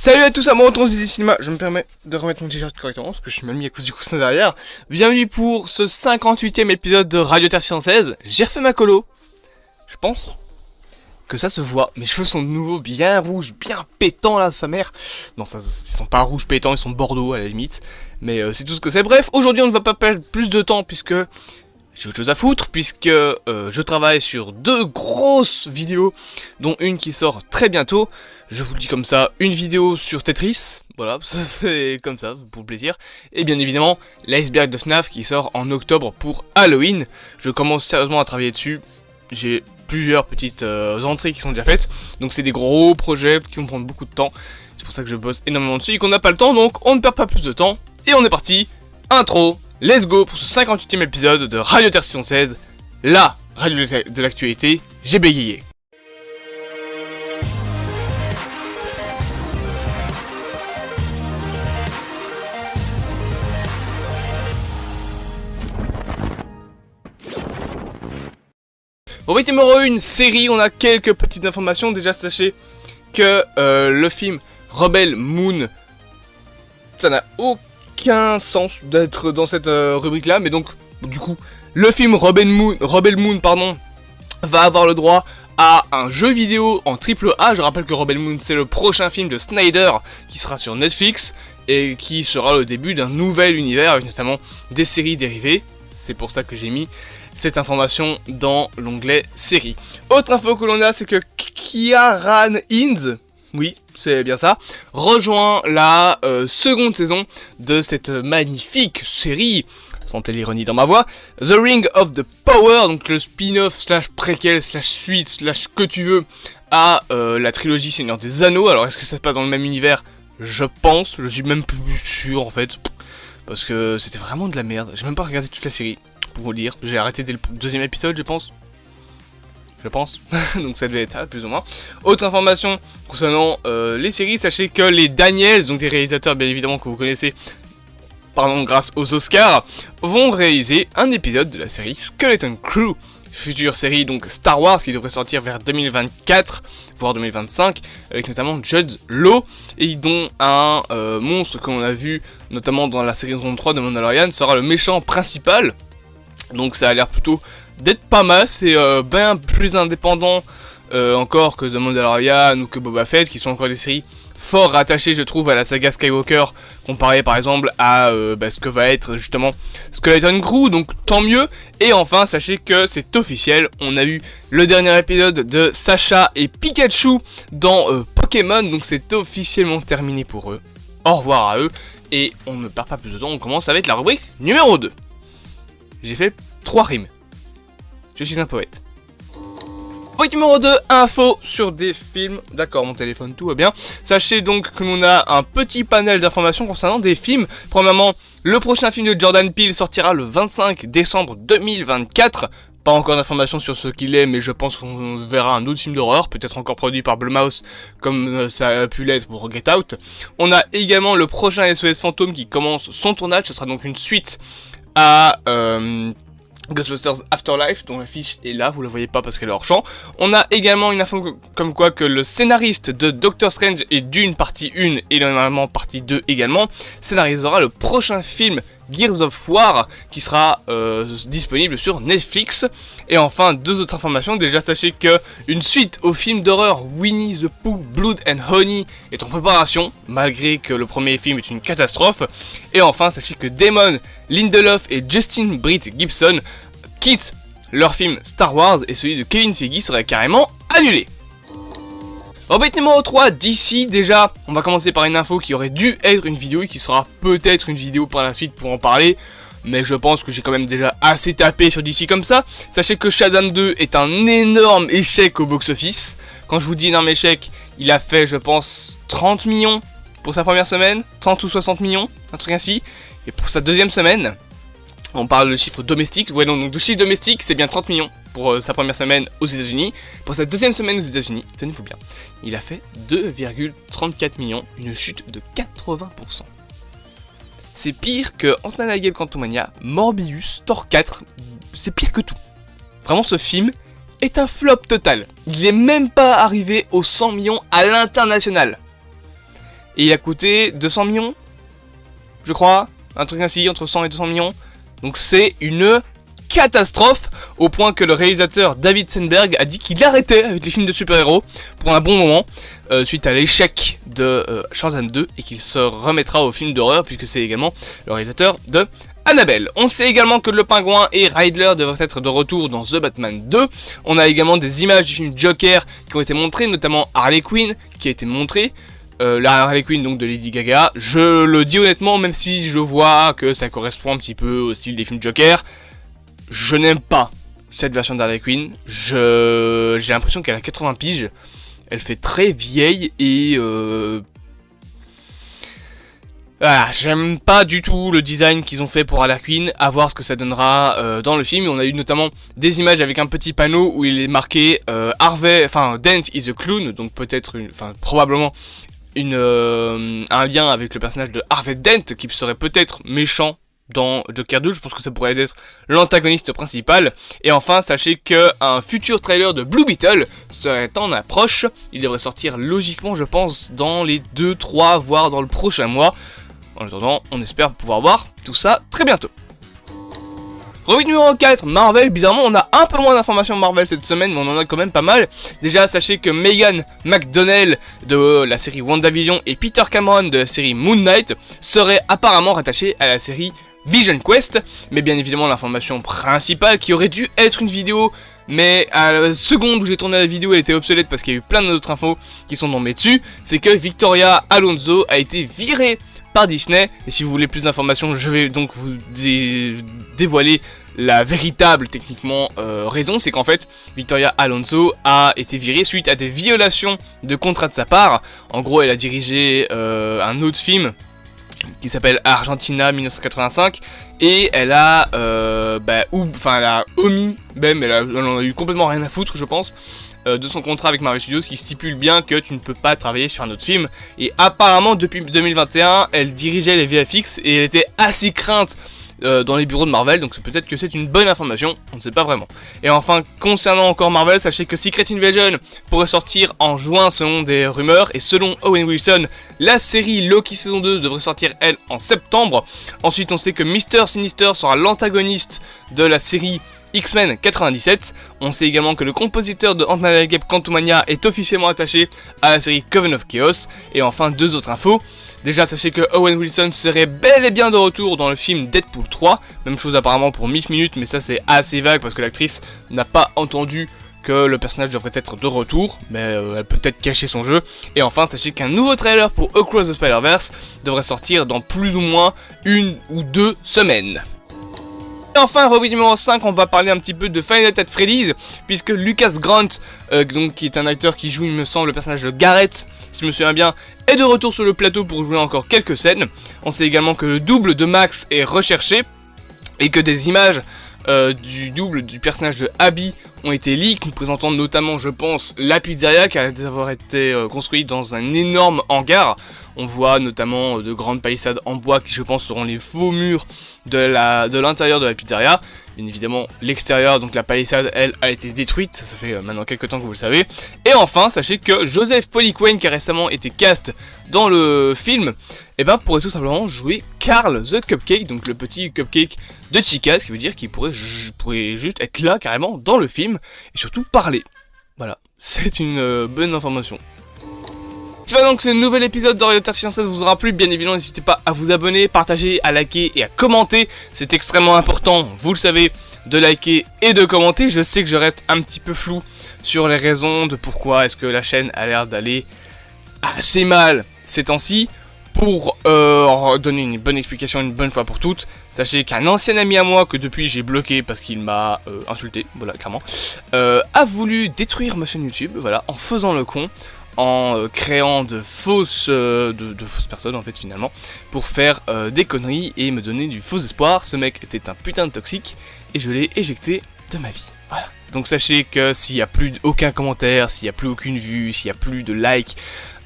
Salut à tous, à moi retour du cinéma. Je me permets de remettre mon t-shirt correctement parce que je suis mal mis à cause du coussin derrière. Bienvenue pour ce 58e épisode de Radio Terre 616. J'ai refait ma colo. Je pense que ça se voit. Mes cheveux sont de nouveau bien rouges, bien pétants là, sa mère. Non, ça, ils sont pas rouges pétants, ils sont bordeaux à la limite. Mais c'est tout ce que c'est. Bref, aujourd'hui on ne va pas perdre plus de temps puisque j'ai autre chose à foutre, puisque je travaille sur 2 grosses vidéos, dont une qui sort très bientôt. Je vous le dis comme ça, une vidéo sur Tetris, voilà, c'est comme ça, pour le plaisir. Et bien évidemment, l'iceberg de FNAF qui sort en octobre pour Halloween. Je commence sérieusement à travailler dessus, j'ai plusieurs petites entrées qui sont déjà faites. Donc c'est des gros projets qui vont prendre beaucoup de temps. C'est pour ça que je bosse énormément dessus et qu'on n'a pas le temps, donc on ne perd pas plus de temps. Et on est parti, intro. Let's go pour ce 58e épisode de Radio Terre 616, la radio de l'actualité, j'ai bégayé. Rubrique numéro 1, série, on a quelques petites informations. Déjà sachez que le film Rebel Moon, ça n'a aucun sens d'être dans cette rubrique là, mais donc du coup le film Rebel Moon va avoir le droit à un jeu vidéo en triple A. Je rappelle que Rebel Moon c'est le prochain film de Snyder qui sera sur Netflix et qui sera le début d'un nouvel univers avec notamment des séries dérivées. C'est pour ça que j'ai mis cette information dans l'onglet série. Autre info que l'on a, c'est que Ciarán Hinds, oui, c'est bien ça, rejoint la seconde saison de cette magnifique série, sentez l'ironie dans ma voix, The Ring of the Power, donc le spin-off slash préquel slash suite slash que tu veux à la trilogie Seigneur des Anneaux. Alors est-ce que ça se passe dans le même univers? Je pense, je suis même plus sûr en fait, parce que c'était vraiment de la merde, j'ai même pas regardé toute la série. Pour vous le dire, j'ai arrêté dès le deuxième épisode, je pense. Donc ça devait être ça, plus ou moins. Autre information concernant les séries, sachez que les Daniels, donc des réalisateurs bien évidemment que vous connaissez, grâce aux Oscars, vont réaliser un épisode de la série Skeleton Crew, future série donc Star Wars qui devrait sortir vers 2024, voire 2025, avec notamment Jude Law, et dont un monstre que l'on a vu notamment dans la série 3 de Mandalorian sera le méchant principal. Donc ça a l'air plutôt d'être pas mal, c'est bien plus indépendant encore que The Mandalorian ou que Boba Fett, qui sont encore des séries fort rattachées je trouve à la saga Skywalker, comparé par exemple à ce que va être justement Skeleton Crew, donc tant mieux. Et enfin sachez que c'est officiel, on a eu le dernier épisode de Sacha et Pikachu dans Pokémon, donc c'est officiellement terminé pour eux. Au revoir à eux, et on ne perd pas plus de temps, on commence avec la rubrique numéro 2. J'ai fait 3 rimes. Je suis un poète. Rubrique numéro 2, info sur des films. D'accord, mon téléphone, tout va bien. Sachez donc que l'on a un petit panel d'informations concernant des films. Premièrement, le prochain film de Jordan Peele sortira le 25 décembre 2024. Pas encore d'informations sur ce qu'il est, mais je pense qu'on verra un autre film d'horreur, peut-être encore produit par Blumhouse, comme ça a pu l'être pour Get Out. On a également le prochain SOS Fantôme qui commence son tournage, ce sera donc une suite à Ghostbusters Afterlife, dont l'affiche est là, vous la voyez pas parce qu'elle est hors champ. On a également une info comme quoi que le scénariste de Doctor Strange et Dune partie 1 et normalement partie 2 également scénarisera le prochain film Gears of War qui sera disponible sur Netflix. Et enfin 2 autres informations, déjà sachez que une suite au film d'horreur Winnie the Pooh Blood and Honey est en préparation, malgré que le premier film est une catastrophe. Et enfin sachez que Damon Lindelof et Justin Britt Gibson quittent leur film Star Wars et celui de Kevin Feige serait carrément annulé. Rubrique numéro 3, d'ici déjà, on va commencer par une info qui aurait dû être une vidéo et qui sera peut-être une vidéo par la suite pour en parler, mais je pense que j'ai quand même déjà assez tapé sur DC comme ça. Sachez que Shazam 2 est un énorme échec au box-office. Quand je vous dis énorme échec, il a fait je pense 30 millions pour sa première semaine, 30 ou 60 millions, un truc ainsi, et pour sa deuxième semaine, on parle de chiffre domestique, ouais non, donc de chiffre domestique c'est bien 30 millions pour sa première semaine aux États-Unis. Pour sa deuxième semaine aux États-Unis, tenez-vous bien, il a fait 2,34 millions, une chute de 80%. C'est pire que Ant-Man and the Wasp Quantumania, Morbius, Thor 4, c'est pire que tout. Vraiment ce film est un flop total. Il n'est même pas arrivé aux 100 millions à l'international. et il a coûté 200 millions, je crois, un truc ainsi, entre 100 et 200 millions. Donc c'est une catastrophe, au point que le réalisateur David Sandberg a dit qu'il arrêtait avec les films de super-héros pour un bon moment, suite à l'échec de Shazam 2, et qu'il se remettra aux films d'horreur, puisque c'est également le réalisateur de Annabelle. On sait également que le Pingouin et Riddler devraient être de retour dans The Batman 2. On a également des images du film Joker qui ont été montrées, notamment Harley Quinn qui a été montrée. La Harley Quinn donc de Lady Gaga. Je le dis honnêtement, même si je vois que ça correspond un petit peu au style des films Joker, je n'aime pas cette version d'Harley Quinn. J'ai l'impression qu'elle a 80 piges. Elle fait très vieille et voilà, j'aime pas du tout le design qu'ils ont fait pour Harley Quinn, à voir ce que ça donnera dans le film. On a eu notamment des images avec un petit panneau où il est marqué Dent is a clown, donc peut-être, probablement un lien avec le personnage de Harvey Dent, qui serait peut-être méchant dans Joker 2, je pense que ça pourrait être l'antagoniste principal. Et enfin, sachez qu'un futur trailer de Blue Beetle serait en approche. Il devrait sortir logiquement, je pense, dans les 2, 3, voire dans le prochain mois. En attendant, on espère pouvoir voir tout ça très bientôt. Rubrique numéro 4, Marvel. Bizarrement, on a un peu moins d'informations Marvel cette semaine, mais on en a quand même pas mal. Déjà, sachez que Megan McDonnell de la série WandaVision et Peter Cameron de la série Moon Knight seraient apparemment rattachés à la série Vision Quest. Mais bien évidemment, l'information principale, qui aurait dû être une vidéo, mais à la seconde où j'ai tourné la vidéo, elle était obsolète parce qu'il y a eu plein d'autres infos qui sont tombées dessus, c'est que Victoria Alonso a été virée par Disney. Et si vous voulez plus d'informations, je vais donc vous dévoiler la véritable, techniquement, raison. C'est qu'en fait, Victoria Alonso a été virée suite à des violations de contrat de sa part. En gros, elle a dirigé un autre film qui s'appelle Argentina 1985, et elle a elle a omis, même elle en a eu complètement rien à foutre, je pense, de son contrat avec Marvel Studios, qui stipule bien que tu ne peux pas travailler sur un autre film. Et apparemment depuis 2021 elle dirigeait les VFX et elle était assez crainte dans les bureaux de Marvel, donc peut-être que c'est une bonne information, on ne sait pas vraiment. Et enfin, concernant encore Marvel, sachez que Secret Invasion pourrait sortir en juin selon des rumeurs, et selon Owen Wilson, la série Loki saison 2 devrait sortir elle en septembre. Ensuite, on sait que Mr. Sinister sera l'antagoniste de la série X-Men 97. On sait également que le compositeur de Ant-Man and the Wasp Quantumania est officiellement attaché à la série Coven of Chaos. Et enfin, deux autres infos. Déjà, sachez que Owen Wilson serait bel et bien de retour dans le film Deadpool 3. Même chose apparemment pour Miss Minute, mais ça c'est assez vague parce que l'actrice n'a pas entendu que le personnage devrait être de retour, mais elle peut peut-être cacher son jeu. Et enfin, sachez qu'un nouveau trailer pour Across the Spider-Verse devrait sortir dans plus ou moins 1 ou 2 semaines. Et enfin, rubrique numéro 5, on va parler un petit peu de Five Nights at Freddy's, puisque Lucas Grant, donc, qui est un acteur qui joue, il me semble, le personnage de Garrett, si je me souviens bien, est de retour sur le plateau pour jouer encore quelques scènes. On sait également que le double de Max est recherché, et que des images du double du personnage de Abby ont été leaks, nous présentant notamment, je pense, la pizzeria qui a d'avoir été construite dans un énorme hangar. On voit notamment de grandes palissades en bois qui, je pense, seront les faux murs de l'intérieur de la pizzeria. Bien évidemment, l'extérieur, donc la palissade, elle, a été détruite. Ça fait maintenant quelques temps que vous le savez. Et enfin, sachez que Joseph Poliquin, qui a récemment été cast dans le film, pourrait tout simplement jouer Carl the Cupcake, donc le petit cupcake de Chica, ce qui veut dire qu'il pourrait juste être là, carrément, dans le film, et surtout parler. Voilà, c'est une bonne information. J'espère donc que ce nouvel épisode d'Orientation Sciences vous aura plu. Bien évidemment, n'hésitez pas à vous abonner, partager, à liker et à commenter. C'est extrêmement important, vous le savez, de liker et de commenter. Je sais que je reste un petit peu flou sur les raisons de pourquoi est-ce que la chaîne a l'air d'aller assez mal ces temps-ci. Pour donner une bonne explication une bonne fois pour toutes, sachez qu'un ancien ami à moi, que depuis j'ai bloqué parce qu'il m'a insulté, voilà, clairement, a voulu détruire ma chaîne YouTube, voilà, en faisant le con, en créant de fausses personnes en fait finalement, pour faire des conneries et me donner du faux espoir. Ce mec était un putain de toxique et je l'ai éjecté de ma vie, voilà. Donc sachez que s'il n'y a plus aucun commentaire, s'il n'y a plus aucune vue, s'il n'y a plus de like,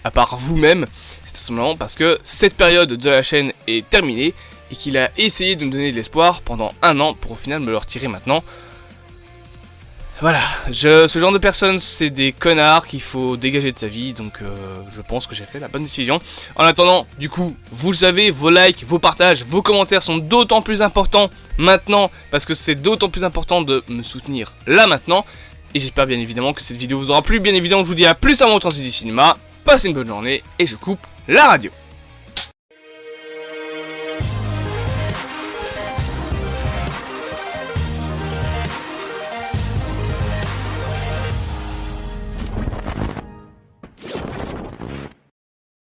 à part vous-même, c'est tout simplement parce que cette période de la chaîne est terminée et qu'il a essayé de me donner de l'espoir pendant 1 an pour au final me le retirer maintenant. Voilà, ce genre de personnes, c'est des connards qu'il faut dégager de sa vie, donc je pense que j'ai fait la bonne décision. En attendant, du coup, vous le savez, vos likes, vos partages, vos commentaires sont d'autant plus importants maintenant, parce que c'est d'autant plus important de me soutenir là maintenant. Et j'espère bien évidemment que cette vidéo vous aura plu, bien évidemment je vous dis à plus à mon transit du cinéma, passez une bonne journée, et je coupe la radio.